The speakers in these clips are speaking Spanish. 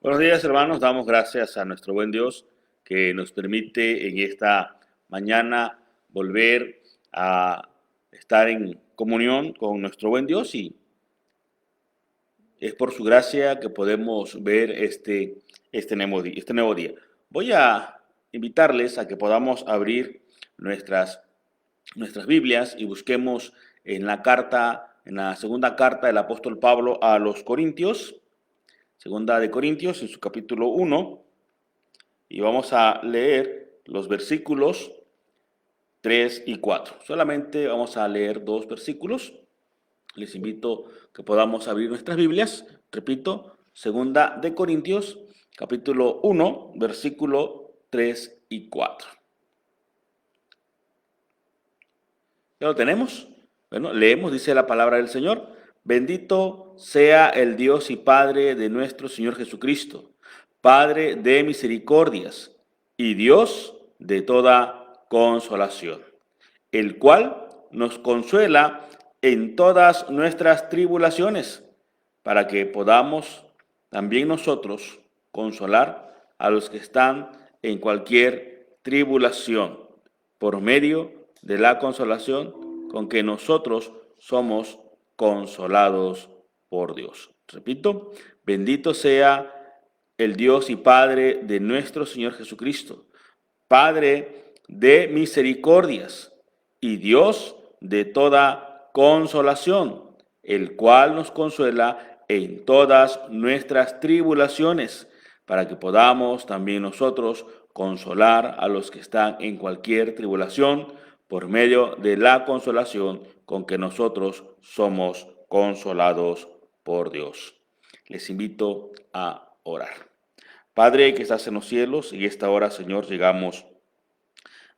Buenos días, hermanos. Damos gracias a nuestro buen Dios que nos permite en esta mañana volver a estar en comunión con nuestro buen Dios y es por su gracia que podemos ver este nuevo día. Voy a invitarles a que podamos abrir nuestras, nuestras Biblias y busquemos en la segunda carta del apóstol Pablo a los Corintios, segunda de Corintios, en su capítulo 1. Y vamos a leer los versículos 3 y 4. Solamente vamos a leer dos versículos. Les invito a que podamos abrir nuestras Biblias. Repito, segunda de Corintios, capítulo 1, versículo 3 y 4. ¿Ya lo tenemos? Bueno, leemos, dice la palabra del Señor. Bendito sea el Dios y Padre de nuestro Señor Jesucristo, Padre de misericordias y Dios de toda consolación, el cual nos consuela en todas nuestras tribulaciones, para que podamos también nosotros consolar a los que están en cualquier tribulación, por medio de la consolación con que nosotros somos consolados por Dios. Repito, bendito sea el Dios y Padre de nuestro Señor Jesucristo, Padre de misericordias y Dios de toda consolación, el cual nos consuela en todas nuestras tribulaciones, para que podamos también nosotros consolar a los que están en cualquier tribulación por medio de la consolación con que nosotros somos consolados por Dios. Les invito a orar. Padre que estás en los cielos, y esta hora, Señor, llegamos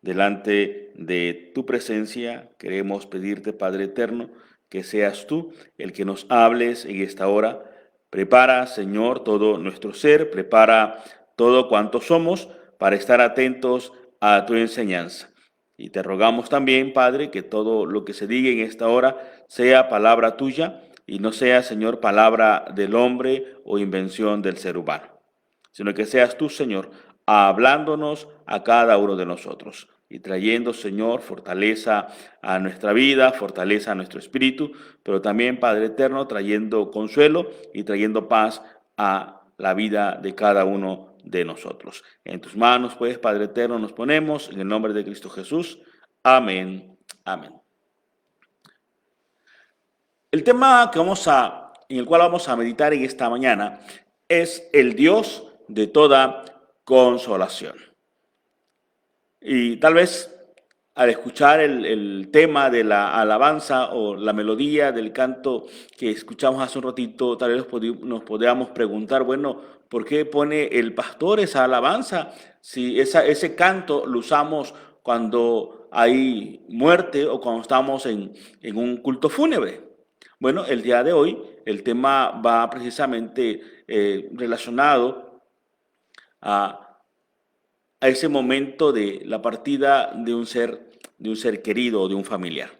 delante de tu presencia. Queremos pedirte, Padre eterno, que seas tú el que nos hables en esta hora. Prepara, Señor, todo nuestro ser, prepara todo cuanto somos para estar atentos a tu enseñanza. Y te rogamos también, Padre, que todo lo que se diga en esta hora sea palabra tuya y no sea, Señor, palabra del hombre o invención del ser humano, sino que seas tú, Señor, hablándonos a cada uno de nosotros y trayendo, Señor, fortaleza a nuestra vida, fortaleza a nuestro espíritu, pero también, Padre eterno, trayendo consuelo y trayendo paz a la vida de cada uno de nosotros. En tus manos, pues, Padre eterno, nos ponemos en el nombre de Cristo Jesús. Amén. Amén. El tema en el cual vamos a meditar en esta mañana es el Dios de toda consolación. Y tal vez al escuchar el tema de la alabanza o la melodía del canto que escuchamos hace un ratito, tal vez nos podamos preguntar, bueno, ¿por qué pone el pastor esa alabanza? Si ese canto lo usamos cuando hay muerte o cuando estamos en un culto fúnebre. Bueno, el día de hoy el tema va precisamente relacionado a ese momento de la partida de un ser querido o de un familiar.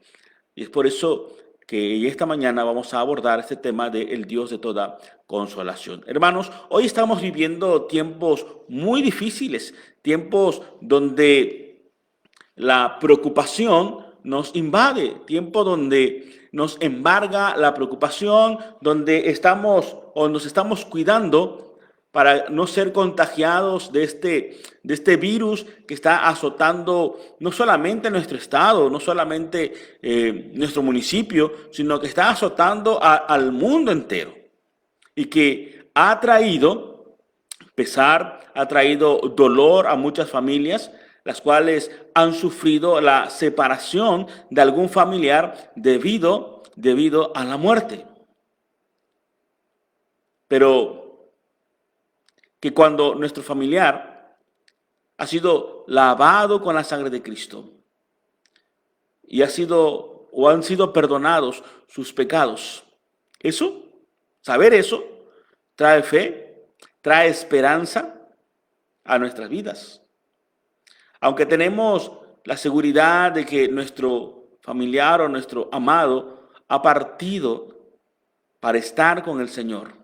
Y es por eso que esta mañana vamos a abordar este tema de el Dios de toda consolación. Hermanos, hoy estamos viviendo tiempos muy difíciles, tiempos donde la preocupación nos invade, tiempo donde nos embarga la preocupación, donde estamos o nos estamos cuidando para no ser contagiados de este virus que está azotando no solamente nuestro estado, no solamente nuestro municipio, sino que está azotando al mundo entero y que ha traído pesar, ha traído dolor a muchas familias, las cuales han sufrido la separación de algún familiar debido a la muerte. Pero que cuando nuestro familiar ha sido lavado con la sangre de Cristo y han sido perdonados sus pecados, saber eso, trae fe, trae esperanza a nuestras vidas. Aunque tenemos la seguridad de que nuestro familiar o nuestro amado ha partido para estar con el Señor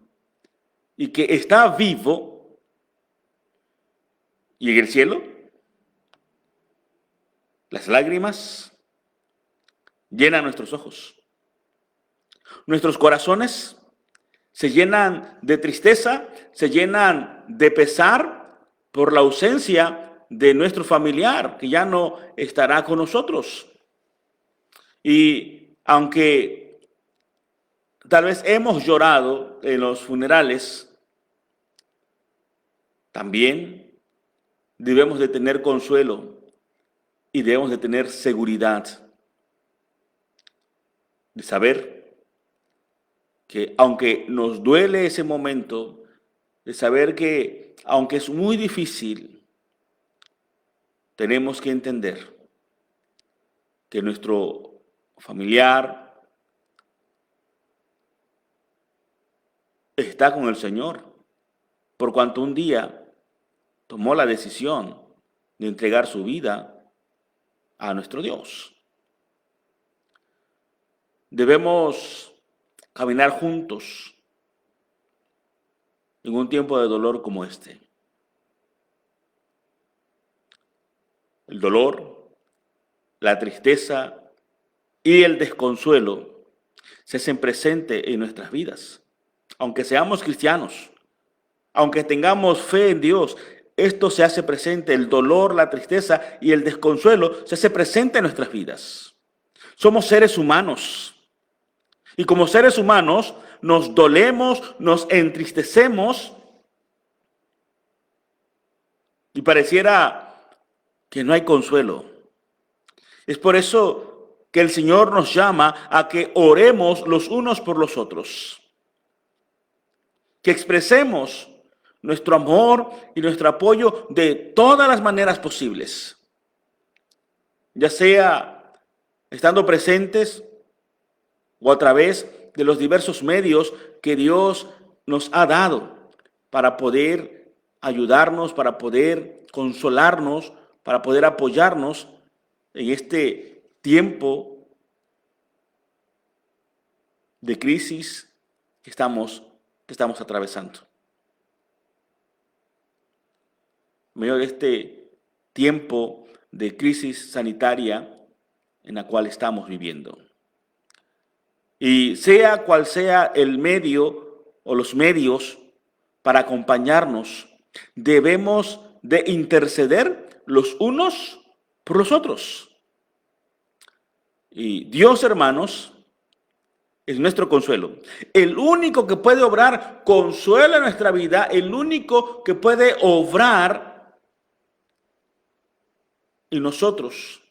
y que está vivo, Y en el cielo, las lágrimas llenan nuestros ojos. Nuestros corazones se llenan de tristeza, se llenan de pesar por la ausencia de nuestro familiar que ya no estará con nosotros. Y aunque tal vez hemos llorado en los funerales, también debemos de tener consuelo y debemos de tener seguridad de saber que aunque nos duele ese momento, de saber que aunque es muy difícil, tenemos que entender que nuestro familiar está con el Señor, por cuanto un día tomó la decisión de entregar su vida a nuestro Dios. Debemos caminar juntos en un tiempo de dolor como este. El dolor, la tristeza y el desconsuelo se hacen presentes en nuestras vidas. Aunque seamos cristianos, aunque tengamos fe en Dios, esto se hace presente, el dolor, la tristeza y el desconsuelo se hace presente en nuestras vidas. Somos seres humanos y como seres humanos nos dolemos, nos entristecemos y pareciera que no hay consuelo. Es por eso que el Señor nos llama a que oremos los unos por los otros, que expresemos nuestro amor y nuestro apoyo de todas las maneras posibles, ya sea estando presentes o a través de los diversos medios que Dios nos ha dado para poder ayudarnos, para poder consolarnos, para poder apoyarnos en este tiempo de crisis que estamos atravesando. En medio de este tiempo de crisis sanitaria en la cual estamos viviendo. Y sea cual sea el medio o los medios para acompañarnos, debemos de interceder los unos por los otros. Y Dios, hermanos, es nuestro consuelo. El único que puede obrar consuelo en nuestra vida, el único que puede obrar en nosotros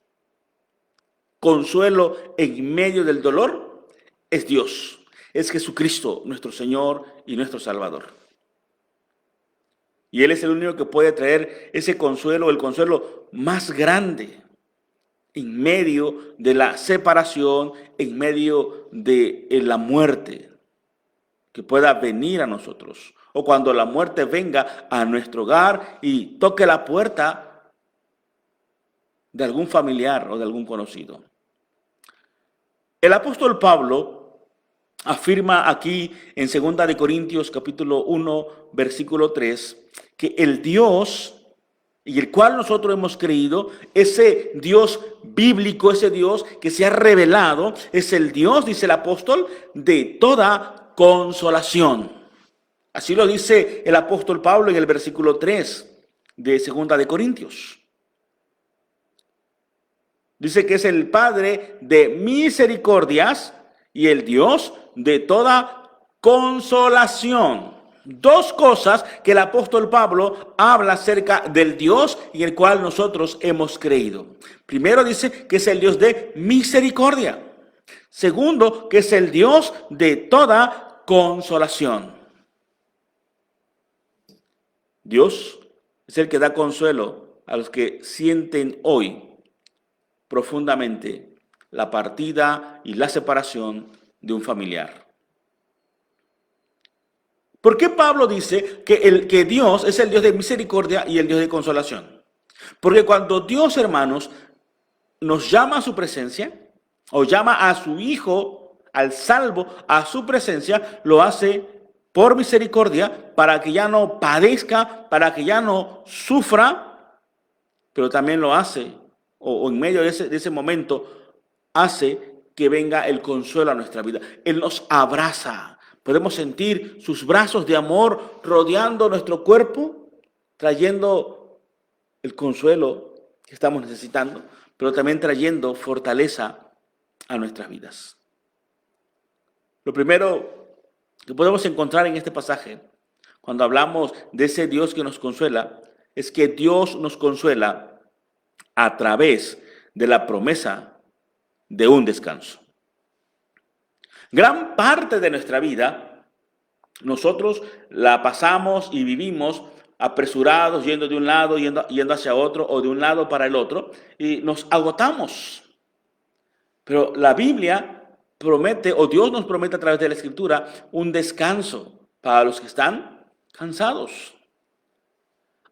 consuelo en medio del dolor, es Dios, es Jesucristo, nuestro Señor y nuestro Salvador. Y Él es el único que puede traer ese consuelo, el consuelo más grande en medio de la separación, en medio de la muerte que pueda venir a nosotros. O cuando la muerte venga a nuestro hogar y toque la puerta de algún familiar o de algún conocido. El apóstol Pablo afirma aquí en 2 de Corintios capítulo 1, versículo 3, que el Dios y el cual nosotros hemos creído, ese Dios bíblico, ese Dios que se ha revelado, es el Dios, dice el apóstol, de toda consolación. Así lo dice el apóstol Pablo en el versículo 3 de 2 de Corintios. Dice que es el Padre de misericordias y el Dios de toda consolación. Dos cosas que el apóstol Pablo habla acerca del Dios en el cual nosotros hemos creído. Primero dice que es el Dios de misericordia. Segundo, que es el Dios de toda consolación. Dios es el que da consuelo a los que sienten hoy profundamente la partida y la separación de un familiar. ¿Por qué Pablo dice que Dios es el Dios de misericordia y el Dios de consolación? Porque cuando Dios, hermanos, nos llama a su presencia, o llama a su Hijo, al salvo, a su presencia, lo hace por misericordia, para que ya no padezca, para que ya no sufra, pero también lo hace, o en medio de ese momento, hace que venga el consuelo a nuestra vida. Él nos abraza. Podemos sentir sus brazos de amor rodeando nuestro cuerpo, trayendo el consuelo que estamos necesitando, pero también trayendo fortaleza a nuestras vidas. Lo primero que podemos encontrar en este pasaje, cuando hablamos de ese Dios que nos consuela, es que Dios nos consuela a través de la promesa de un descanso. Gran parte de nuestra vida, nosotros la pasamos y vivimos apresurados, yendo de un lado, yendo hacia otro, o de un lado para el otro, y nos agotamos. Pero la Biblia promete, o Dios nos promete a través de la Escritura, un descanso para los que están cansados.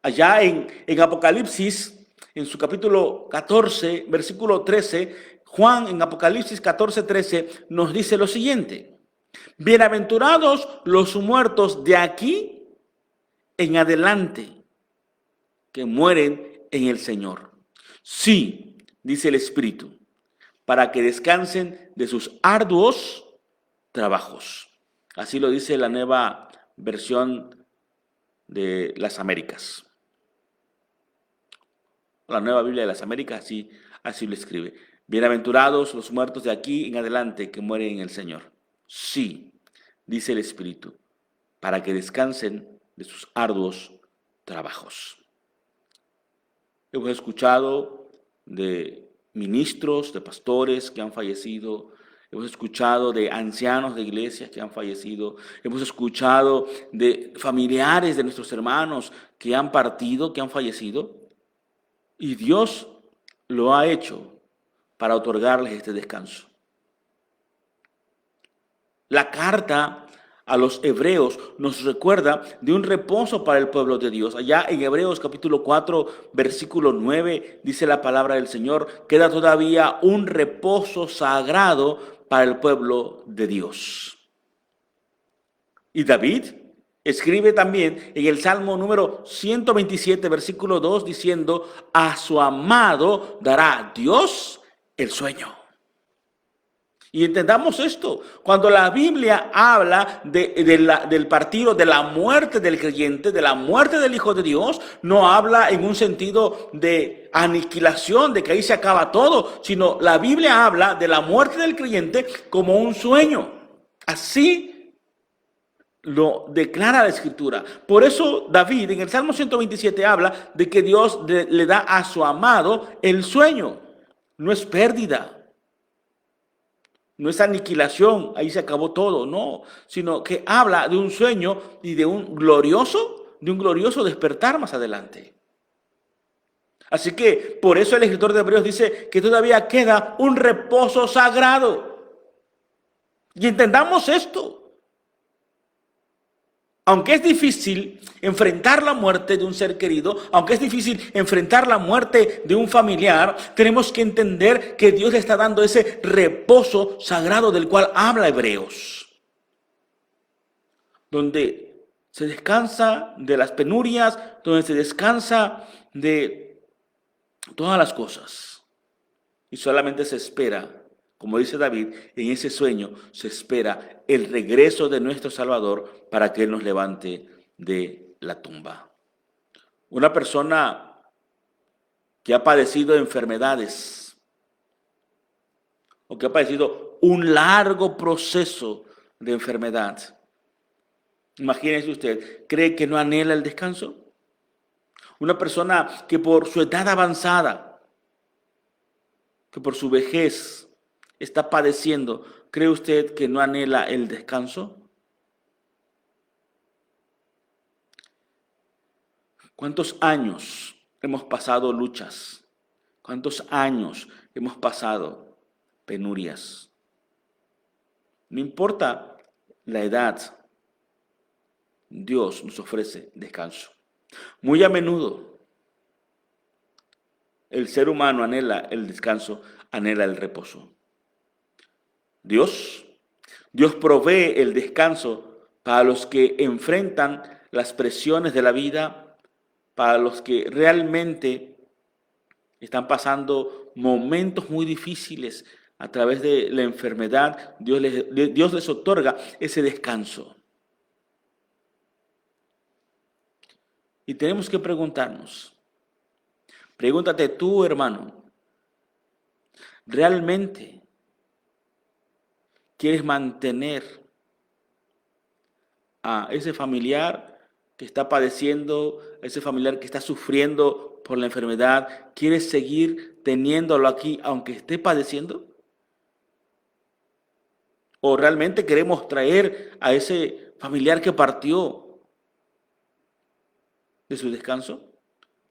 Allá en Apocalipsis, en su capítulo 14, versículo 13, Juan en Apocalipsis 14, 13 nos dice lo siguiente: bienaventurados los muertos de aquí en adelante, que mueren en el Señor. Sí, dice el Espíritu, para que descansen de sus arduos trabajos. Así lo dice la nueva versión de las Américas. La nueva Biblia de las Américas así lo escribe. Bienaventurados los muertos de aquí en adelante que mueren en el Señor. Sí, dice el Espíritu, para que descansen de sus arduos trabajos. Hemos escuchado de ministros, de pastores que han fallecido. Hemos escuchado de ancianos de iglesias que han fallecido. Hemos escuchado de familiares de nuestros hermanos que han partido, que han fallecido. Y Dios lo ha hecho para otorgarles este descanso. La carta a los hebreos nos recuerda de un reposo para el pueblo de Dios. Allá en Hebreos capítulo 4, versículo 9, dice la palabra del Señor: queda todavía un reposo sagrado para el pueblo de Dios. Y David escribe también en el Salmo número 127, versículo 2, diciendo: a su amado dará Dios el sueño. Y entendamos esto: cuando la Biblia habla del partido, de la muerte del creyente, de la muerte del Hijo de Dios, no habla en un sentido de aniquilación, de que ahí se acaba todo, sino la Biblia habla de la muerte del creyente como un sueño. Así lo declara la Escritura. Por eso David en el Salmo 127 habla de que Dios le da a su amado el sueño. No es pérdida, no es aniquilación, ahí se acabó todo, no, sino que habla de un sueño y de un glorioso despertar más adelante. Así que por eso el escritor de Hebreos dice que todavía queda un reposo sagrado. Y entendamos esto. Aunque es difícil enfrentar la muerte de un ser querido, aunque es difícil enfrentar la muerte de un familiar, tenemos que entender que Dios le está dando ese reposo sagrado del cual habla Hebreos, donde se descansa de las penurias, donde se descansa de todas las cosas. Y solamente se espera, como dice David, en ese sueño se espera el regreso de nuestro Salvador para que Él nos levante de la tumba. Una persona que ha padecido enfermedades o que ha padecido un largo proceso de enfermedad, imagínese usted, ¿cree que no anhela el descanso? Una persona que por su edad avanzada, que por su vejez está padeciendo, ¿cree usted que no anhela el descanso? ¿Cuántos años hemos pasado luchas? ¿Cuántos años hemos pasado penurias? No importa la edad, Dios nos ofrece descanso. Muy a menudo el ser humano anhela el descanso, anhela el reposo. Dios provee el descanso para los que enfrentan las presiones de la vida, para los que realmente están pasando momentos muy difíciles a través de la enfermedad, Dios les otorga ese descanso. Y tenemos que preguntarnos, pregúntate tú, hermano, ¿realmente quieres mantener a ese familiar que está padeciendo, a ese familiar que está sufriendo por la enfermedad? ¿Quieres seguir teniéndolo aquí aunque esté padeciendo? ¿O realmente queremos traer a ese familiar que partió de su descanso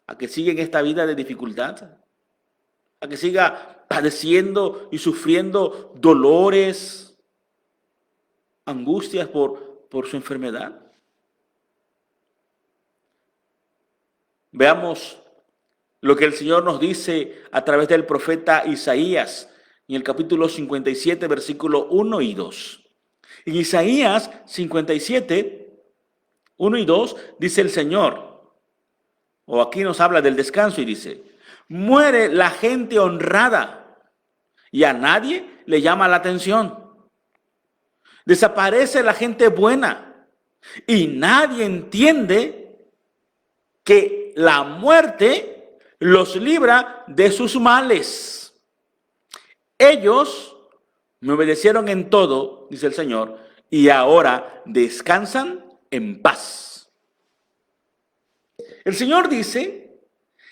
a que siga en esta vida de dificultad, a que siga padeciendo y sufriendo dolores, angustias por su enfermedad? Veamos lo que el Señor nos dice a través del profeta Isaías en el capítulo 57, versículo 1 y 2. En Isaías 57, 1 y 2 dice el Señor, o aquí nos habla del descanso y dice: muere la gente honrada y a nadie le llama la atención. Desaparece la gente buena y nadie entiende que la muerte los libra de sus males. Ellos me obedecieron en todo, dice el Señor, y ahora descansan en paz. El Señor dice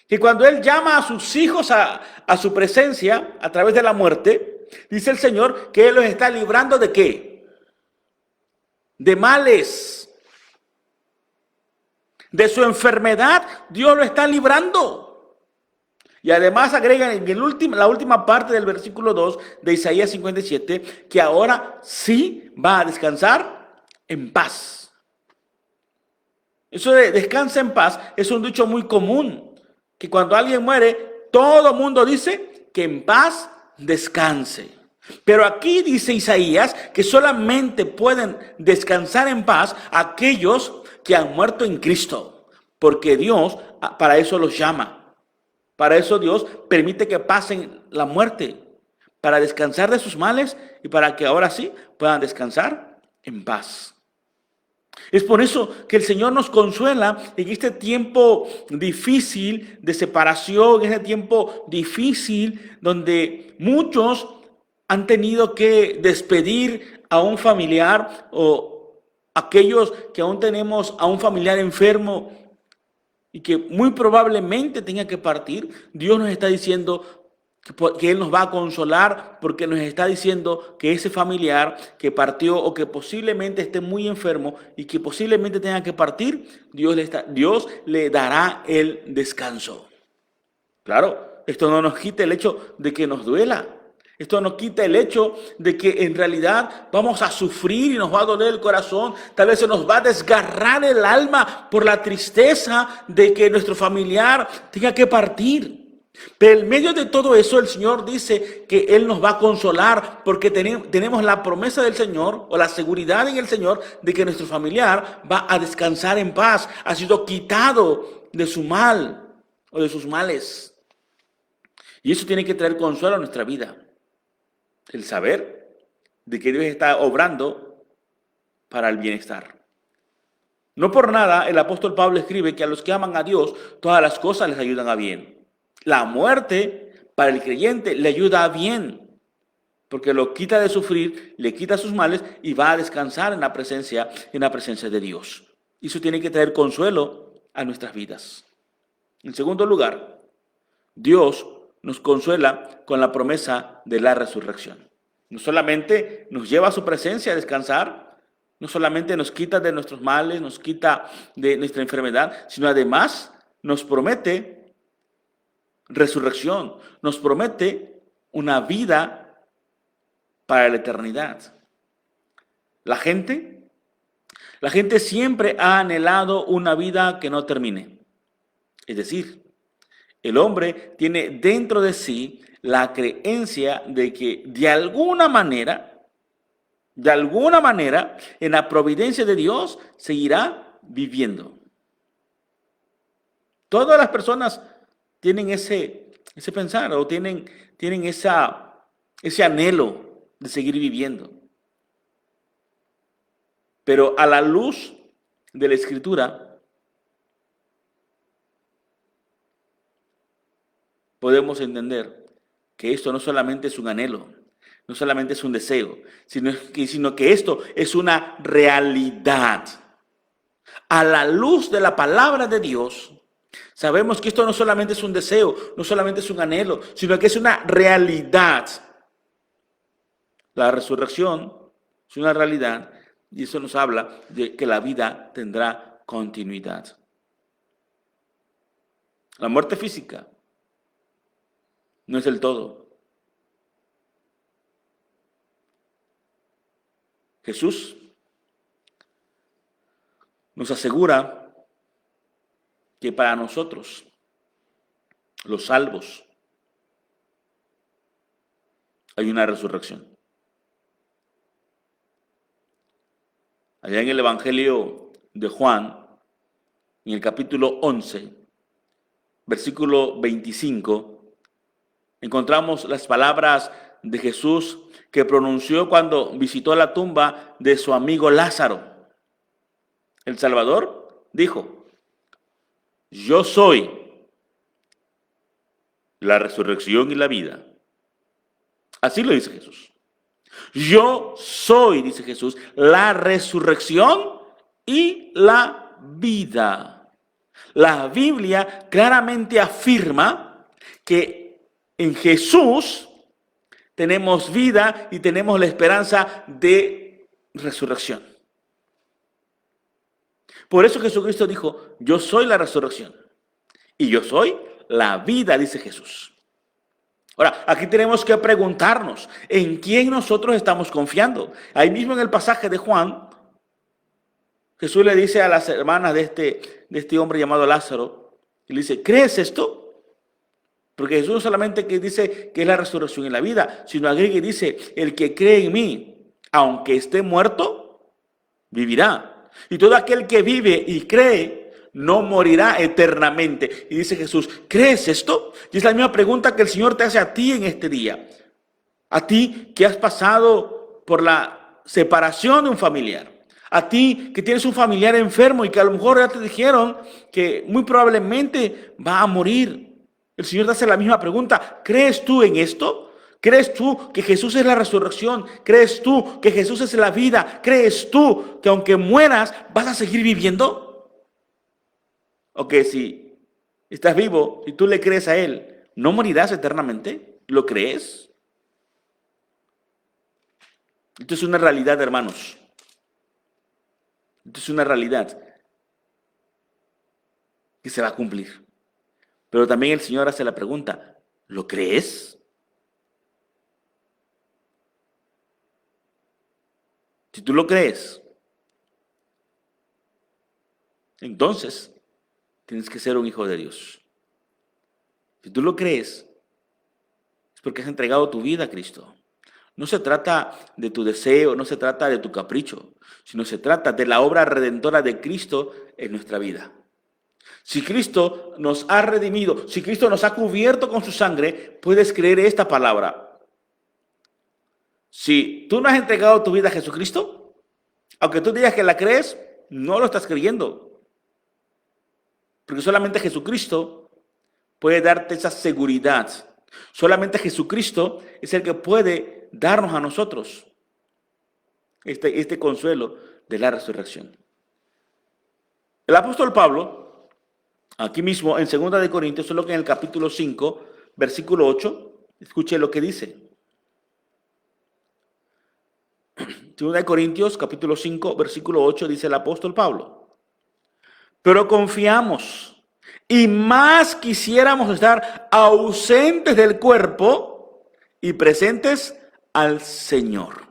que cuando Él llama a sus hijos a su presencia a través de la muerte, dice el Señor que Él los está librando ¿de qué? De males. De su enfermedad, Dios lo está librando. Y además agrega en la última parte del versículo 2 de Isaías 57 que ahora sí va a descansar en paz. Eso de descansa en paz es un dicho muy común, que cuando alguien muere, todo el mundo dice que en paz descanse. Pero aquí dice Isaías que solamente pueden descansar en paz aquellos que han muerto en Cristo, porque Dios para eso los llama. Para eso Dios permite que pasen la muerte, para descansar de sus males y para que ahora sí puedan descansar en paz. Es por eso que el Señor nos consuela en este tiempo difícil de separación, en este tiempo difícil donde muchos han tenido que despedir a un familiar, o aquellos que aún tenemos a un familiar enfermo y que muy probablemente tenga que partir. Dios nos está diciendo que Él nos va a consolar, porque nos está diciendo que ese familiar que partió o que posiblemente esté muy enfermo y que posiblemente tenga que partir, Dios le dará el descanso. Claro, esto no nos quita el hecho de que nos duela. Esto nos quita el hecho de que en realidad vamos a sufrir y nos va a doler el corazón. Tal vez se nos va a desgarrar el alma por la tristeza de que nuestro familiar tenga que partir. Pero en medio de todo eso, el Señor dice que Él nos va a consolar, porque tenemos la promesa del Señor, o la seguridad en el Señor, de que nuestro familiar va a descansar en paz. Ha sido quitado de su mal o de sus males. Y eso tiene que traer consuelo a nuestra vida. El saber de que Dios está obrando para el bienestar. No por nada el apóstol Pablo escribe que a los que aman a Dios, todas las cosas les ayudan a bien. La muerte para el creyente le ayuda a bien, porque lo quita de sufrir, le quita sus males y va a descansar en la presencia de Dios. Y eso tiene que traer consuelo a nuestras vidas. En segundo lugar, Dios nos consuela con la promesa de la resurrección. No solamente nos lleva a su presencia a descansar, no solamente nos quita de nuestros males, nos quita de nuestra enfermedad, sino además nos promete resurrección, nos promete una vida para la eternidad. La gente siempre ha anhelado una vida que no termine. Es decir, el hombre tiene dentro de sí la creencia de que de alguna manera, en la providencia de Dios seguirá viviendo. Todas las personas tienen ese ese pensar o tienen ese anhelo de seguir viviendo. Pero a la luz de la Escritura, podemos entender que esto no solamente es un anhelo, no solamente es un deseo, sino que esto es una realidad. A la luz de la palabra de Dios, sabemos que esto no solamente es un deseo, no solamente es un anhelo, sino que es una realidad. La resurrección es una realidad y eso nos habla de que la vida tendrá continuidad. La muerte física no es el todo. Jesús nos asegura que para nosotros, los salvos, hay una resurrección. Allá en el Evangelio de Juan, en el capítulo 11, versículo 25, encontramos las palabras de Jesús que pronunció cuando visitó la tumba de su amigo Lázaro. El Salvador dijo: yo soy la resurrección y la vida. Así lo dice Jesús. Yo soy, dice Jesús, la resurrección y la vida. La Biblia claramente afirma que en Jesús tenemos vida y tenemos la esperanza de resurrección. Por eso Jesucristo dijo: yo soy la resurrección y yo soy la vida, dice Jesús. Ahora, aquí tenemos que preguntarnos en quién nosotros estamos confiando. Ahí mismo en el pasaje de Juan, Jesús le dice a las hermanas de este hombre llamado Lázaro, y le dice: ¿crees esto? Porque Jesús no solamente que dice que es la resurrección y la vida, sino agrega y dice: el que cree en mí, aunque esté muerto, vivirá. Y todo aquel que vive y cree no morirá eternamente. Y dice Jesús: ¿crees esto? Y es la misma pregunta que el Señor te hace a ti en este día. A ti que has pasado por la separación de un familiar. A ti que tienes un familiar enfermo y que a lo mejor ya te dijeron que muy probablemente va a morir. El Señor te hace la misma pregunta: ¿crees tú en esto? ¿Crees tú que Jesús es la resurrección? ¿Crees tú que Jesús es la vida? ¿Crees tú que aunque mueras vas a seguir viviendo? O que si estás vivo y tú le crees a Él, ¿no morirás eternamente? ¿Lo crees? Esto es una realidad, hermanos. Esto es una realidad que se va a cumplir. Pero también el Señor hace la pregunta: ¿lo crees? Si tú lo crees, entonces tienes que ser un hijo de Dios. Si tú lo crees, es porque has entregado tu vida a Cristo. No se trata de tu deseo, no se trata de tu capricho, sino se trata de la obra redentora de Cristo en nuestra vida. Si Cristo nos ha redimido, si Cristo nos ha cubierto con su sangre, puedes creer esta palabra. Si tú no has entregado tu vida a Jesucristo, aunque tú digas que la crees, no lo estás creyendo. Porque solamente Jesucristo puede darte esa seguridad. Solamente Jesucristo es el que puede darnos a nosotros este consuelo de la resurrección. El apóstol Pablo, aquí mismo en 2 Corintios, solo que en el capítulo 5, versículo 8, escuche lo que dice. 2 Corintios, capítulo 5, versículo 8, dice el apóstol Pablo: pero confiamos y más quisiéramos estar ausentes del cuerpo y presentes al Señor.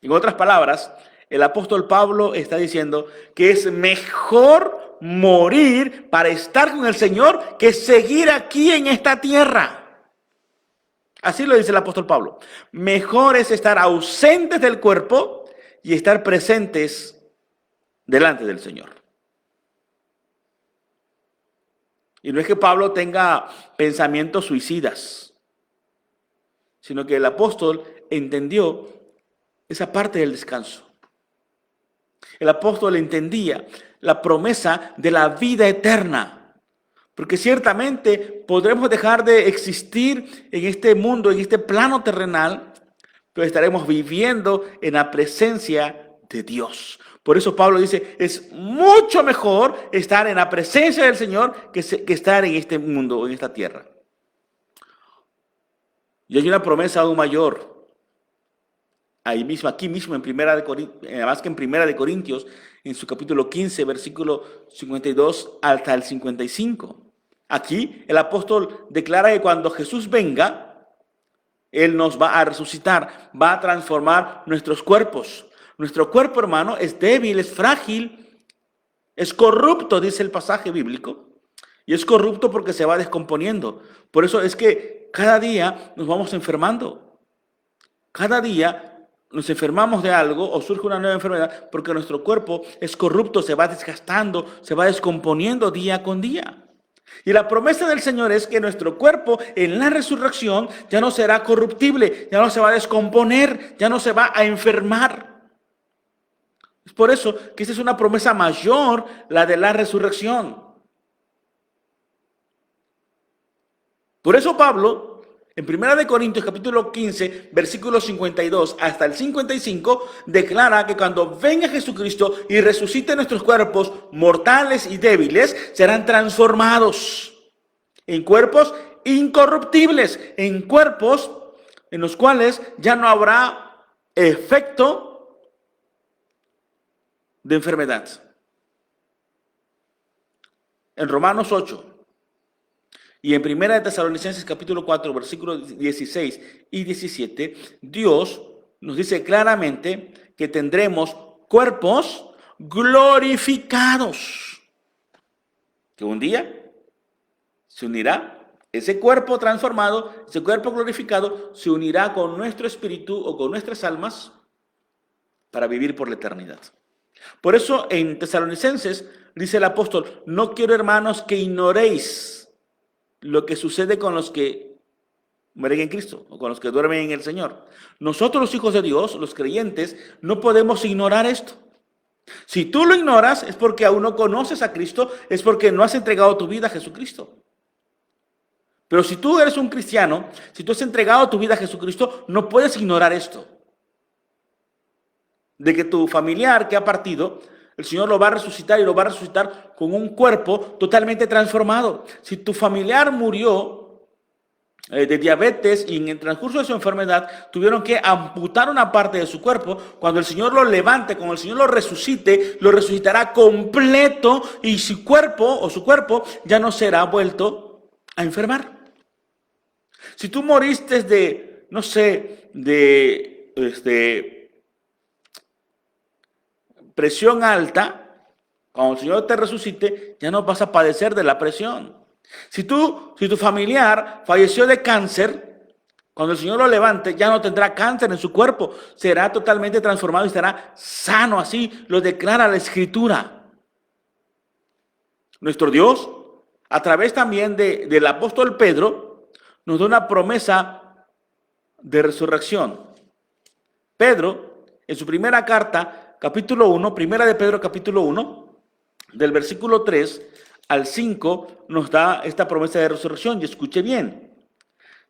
En otras palabras, el apóstol Pablo está diciendo que es mejor morir para estar con el Señor que seguir aquí en esta tierra. Así lo dice el apóstol Pablo. Mejor es estar ausentes del cuerpo y estar presentes delante del Señor. Y no es que Pablo tenga pensamientos suicidas, sino que el apóstol entendió esa parte del descanso. El apóstol entendía la promesa de la vida eterna, porque ciertamente podremos dejar de existir en este mundo, en este plano terrenal, pero estaremos viviendo en la presencia de Dios. Por eso Pablo dice, es mucho mejor estar en la presencia del Señor que estar en este mundo, en esta tierra. Y hay una promesa aún mayor. Ahí mismo, aquí mismo, más que en Primera de Corintios, en su capítulo 15, versículo 52 hasta el 55. Aquí el apóstol declara que cuando Jesús venga, Él nos va a resucitar, va a transformar nuestros cuerpos. Nuestro cuerpo, hermano, es débil, es frágil, es corrupto, dice el pasaje bíblico. Y es corrupto porque se va descomponiendo. Por eso es que cada día nos vamos enfermando. Cada día nos enfermamos de algo o surge una nueva enfermedad porque nuestro cuerpo es corrupto, se va desgastando, se va descomponiendo día con día. Y la promesa del Señor es que nuestro cuerpo en la resurrección ya no será corruptible, ya no se va a descomponer, ya no se va a enfermar. Es por eso que esa es una promesa mayor, la de la resurrección. Por eso Pablo, en 1 Corintios capítulo 15, versículos 52 hasta el 55, declara que cuando venga Jesucristo y resucite nuestros cuerpos mortales y débiles, serán transformados en cuerpos incorruptibles, en cuerpos en los cuales ya no habrá efecto de enfermedad. En Romanos 8. Y en 1 Tesalonicenses capítulo 4, versículos 16 y 17, Dios nos dice claramente que tendremos cuerpos glorificados. Que un día se unirá, ese cuerpo transformado, ese cuerpo glorificado, se unirá con nuestro espíritu o con nuestras almas para vivir por la eternidad. Por eso en Tesalonicenses dice el apóstol, no quiero, hermanos, que ignoréis lo que sucede con los que mueren en Cristo o con los que duermen en el Señor. Nosotros los hijos de Dios, los creyentes, no podemos ignorar esto. Si tú lo ignoras es porque aún no conoces a Cristo, es porque no has entregado tu vida a Jesucristo. Pero si tú eres un cristiano, si tú has entregado tu vida a Jesucristo, no puedes ignorar esto. De que tu familiar que ha partido, el Señor lo va a resucitar y lo va a resucitar con un cuerpo totalmente transformado. Si tu familiar murió de diabetes y en el transcurso de su enfermedad tuvieron que amputar una parte de su cuerpo, cuando el Señor lo levante, cuando el Señor lo resucite, lo resucitará completo y su cuerpo ya no será vuelto a enfermar. Si tú moriste de, no sé, presión alta, cuando el Señor te resucite, ya no vas a padecer de la presión. Si tu familiar falleció de cáncer, cuando el Señor lo levante, ya no tendrá cáncer en su cuerpo, será totalmente transformado y estará sano, así lo declara la Escritura. Nuestro Dios, a través también del apóstol Pedro, nos da una promesa de resurrección. Pedro, en su primera carta, capítulo 1, primera de Pedro capítulo 1, del versículo 3 al 5, nos da esta promesa de resurrección. Y escuche bien.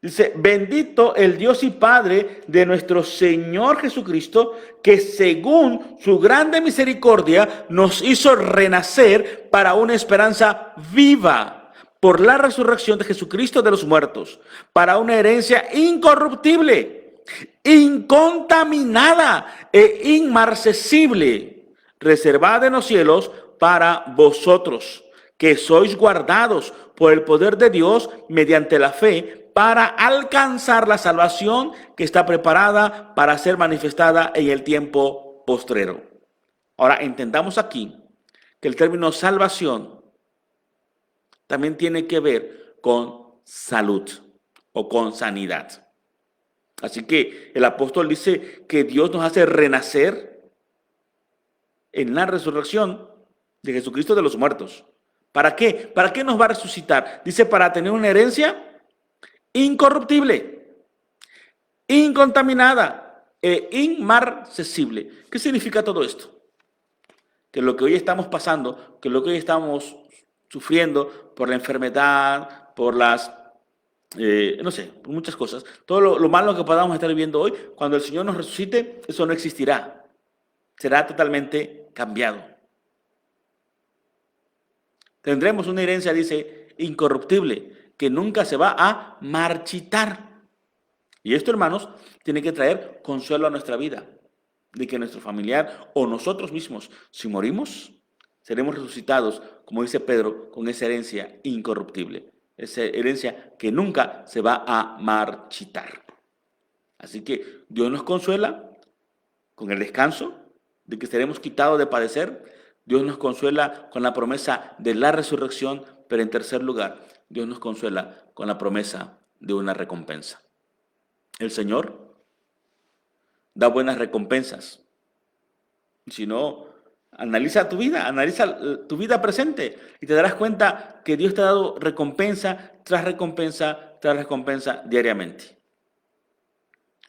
Dice, bendito el Dios y Padre de nuestro Señor Jesucristo, que según su grande misericordia nos hizo renacer para una esperanza viva por la resurrección de Jesucristo de los muertos, para una herencia incorruptible, incontaminada e inmarcesible, reservada en los cielos para vosotros, que sois guardados por el poder de Dios mediante la fe para alcanzar la salvación que está preparada para ser manifestada en el tiempo postrero. Ahora entendamos aquí que el término salvación también tiene que ver con salud o con sanidad. Así que el apóstol dice que Dios nos hace renacer en la resurrección de Jesucristo de los muertos ¿Para qué? ¿Para qué nos va a resucitar? Dice, para tener una herencia incorruptible, incontaminada e inmarcesible. ¿Qué significa todo esto? Que lo que hoy estamos pasando, que lo que hoy estamos sufriendo por la enfermedad, por las, no sé, por muchas cosas, todo lo malo que podamos estar viviendo hoy, cuando el Señor nos resucite, eso no existirá. Será totalmente cambiado. Tendremos una herencia, dice, incorruptible, que nunca se va a marchitar. Y esto, hermanos, tiene que traer consuelo a nuestra vida, de que nuestro familiar o nosotros mismos, si morimos, seremos resucitados, como dice Pedro, con esa herencia incorruptible, esa herencia que nunca se va a marchitar. Así que Dios nos consuela con el descanso de que seremos quitados de padecer. Dios nos consuela con la promesa de la resurrección, pero en tercer lugar, Dios nos consuela con la promesa de una recompensa. El Señor da buenas recompensas. Si no, analiza tu vida presente y te darás cuenta que Dios te ha dado recompensa tras recompensa tras recompensa diariamente.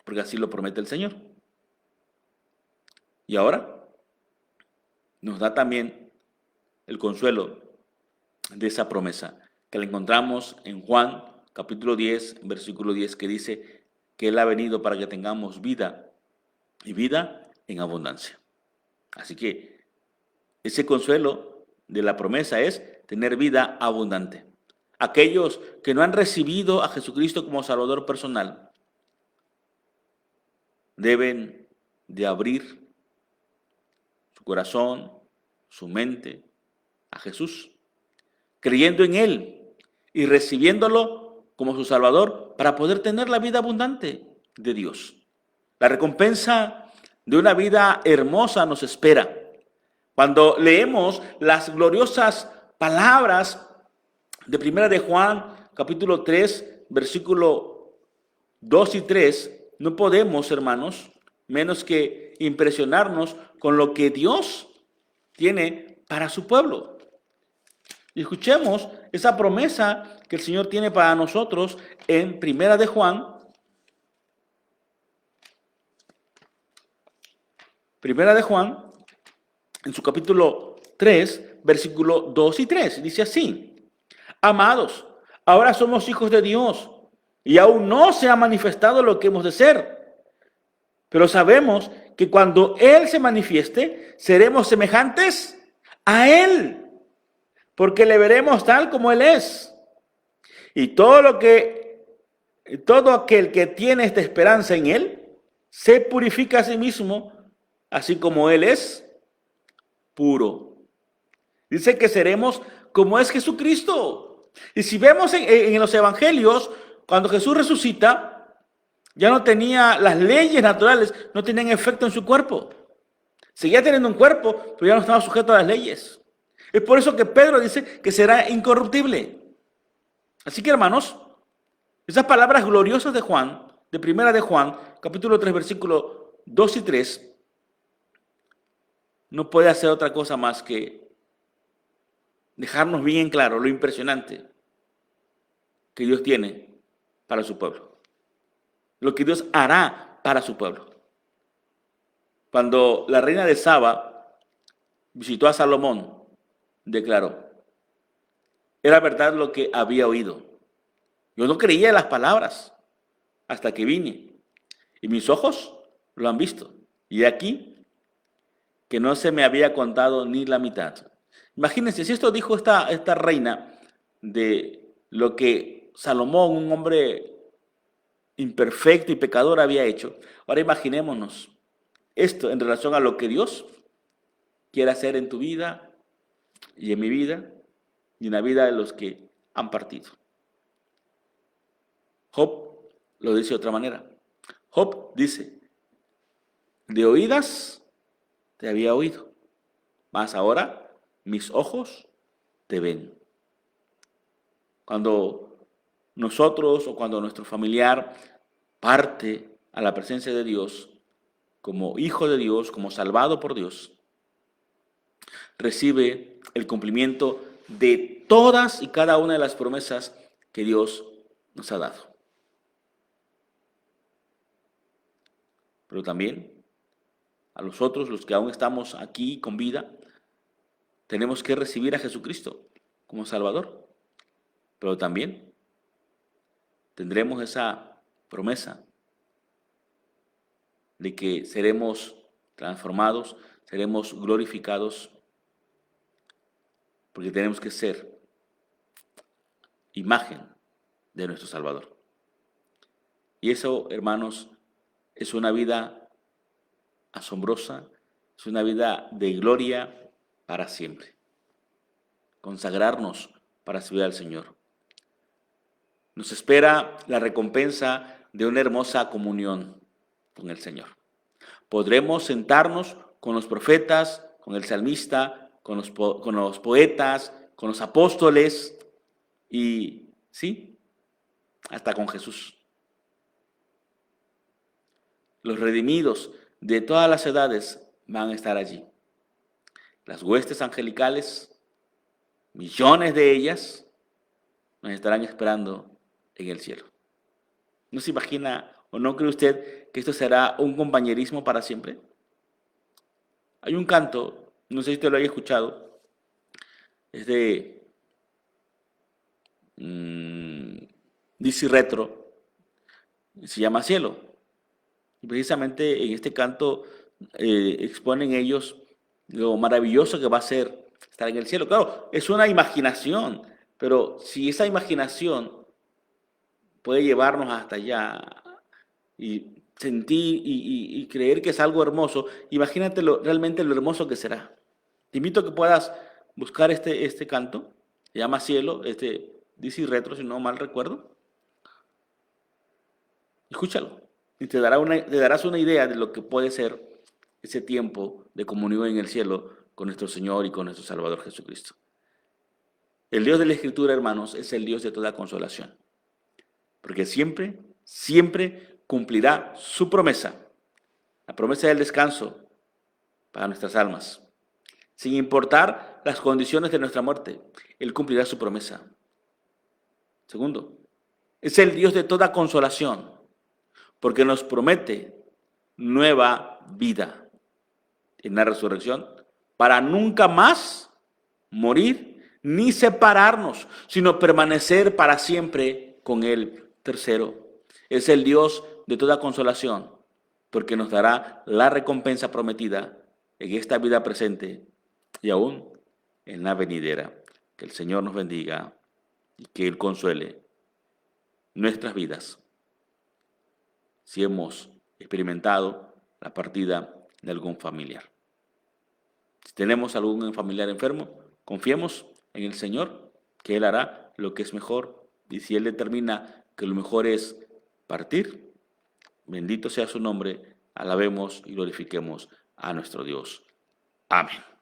Porque así lo promete el Señor. Y ahora nos da también el consuelo de esa promesa que la encontramos en Juan capítulo 10, versículo 10, que dice que Él ha venido para que tengamos vida y vida en abundancia. Así que ese consuelo de la promesa es tener vida abundante. Aquellos que no han recibido a Jesucristo como Salvador personal deben de abrir su corazón, su mente a Jesús, creyendo en Él y recibiéndolo como su Salvador para poder tener la vida abundante de Dios. La recompensa de una vida hermosa nos espera. Cuando leemos las gloriosas palabras de Primera de Juan, capítulo 3, versículo 2 y 3, no podemos, hermanos, menos que impresionarnos con lo que Dios tiene para su pueblo. Y escuchemos esa promesa que el Señor tiene para nosotros en Primera de Juan. Primera de Juan, en su capítulo 3, versículo 2 y 3. Dice así: Amados, ahora somos hijos de Dios y aún no se ha manifestado lo que hemos de ser. Pero sabemos que cuando Él se manifieste, seremos semejantes a Él, porque le veremos tal como Él es. Y todo aquel que tiene esta esperanza en Él, se purifica a sí mismo, así como Él es puro. Dice que seremos como es Jesucristo. Y si vemos en los evangelios, cuando Jesús resucita, ya no tenía las leyes naturales, no tenían efecto en su cuerpo. Seguía teniendo un cuerpo, pero ya no estaba sujeto a las leyes. Es por eso que Pedro dice que será incorruptible. Así que, hermanos, esas palabras gloriosas de Juan, de Primera de Juan, capítulo 3, versículos 2 y 3, no puede hacer otra cosa más que dejarnos bien claro lo impresionante que Dios tiene para su pueblo. Lo que Dios hará para su pueblo. Cuando la reina de Saba visitó a Salomón, declaró: era verdad lo que había oído. Yo no creía en las palabras hasta que vine, y mis ojos lo han visto. Y aquí que no se me había contado ni la mitad. Imagínense, si esto dijo esta reina de lo que Salomón, un hombre imperfecto y pecador, había hecho. Ahora imaginémonos esto en relación a lo que Dios quiere hacer en tu vida y en mi vida y en la vida de los que han partido. Job lo dice de otra manera. Job dice: de oídas te había oído, mas ahora mis ojos te ven. Cuando nosotros o cuando nuestro familiar parte a la presencia de Dios, como hijo de Dios, como salvado por Dios, recibe el cumplimiento de todas y cada una de las promesas que Dios nos ha dado. Pero también a nosotros, los que aún estamos aquí con vida, tenemos que recibir a Jesucristo como Salvador. Pero también tendremos esa promesa de que seremos transformados, seremos glorificados, porque tenemos que ser imagen de nuestro Salvador. Y eso, hermanos, es una vida asombrosa, es una vida de gloria para siempre. Consagrarnos para servir al Señor. Nos espera la recompensa de una hermosa comunión con el Señor. Podremos sentarnos con los profetas, con el salmista, con los poetas, con los apóstoles y, sí, hasta con Jesús. Los redimidos de todas las edades van a estar allí. Las huestes angelicales, millones de ellas, nos estarán esperando en el cielo. ¿No se imagina o no cree usted que esto será un compañerismo para siempre? Hay un canto, no sé si usted lo haya escuchado, es de DC Retro, se llama Cielo. Y precisamente en este canto exponen ellos lo maravilloso que va a ser estar en el cielo. Claro, es una imaginación, pero si esa imaginación puede llevarnos hasta allá y sentir y creer que es algo hermoso, imagínate realmente lo hermoso que será. Te invito a que puedas buscar este canto, se llama Cielo, DC Retro, si no mal recuerdo. Escúchalo y te darás una idea de lo que puede ser ese tiempo de comunión en el cielo con nuestro Señor y con nuestro Salvador Jesucristo. El Dios de la Escritura, hermanos, es el Dios de toda consolación, porque siempre, siempre cumplirá su promesa, la promesa del descanso para nuestras almas. Sin importar las condiciones de nuestra muerte, Él cumplirá su promesa. Segundo, es el Dios de toda consolación, porque nos promete nueva vida en la resurrección para nunca más morir ni separarnos, sino permanecer para siempre con Él. Tercero, es el Dios de toda consolación, porque nos dará la recompensa prometida en esta vida presente y aún en la venidera. Que el Señor nos bendiga y que Él consuele nuestras vidas si hemos experimentado la partida de algún familiar. Si tenemos algún familiar enfermo, confiemos en el Señor, que Él hará lo que es mejor. Y si Él determina que lo mejor es partir, bendito sea su nombre, alabemos y glorifiquemos a nuestro Dios. Amén.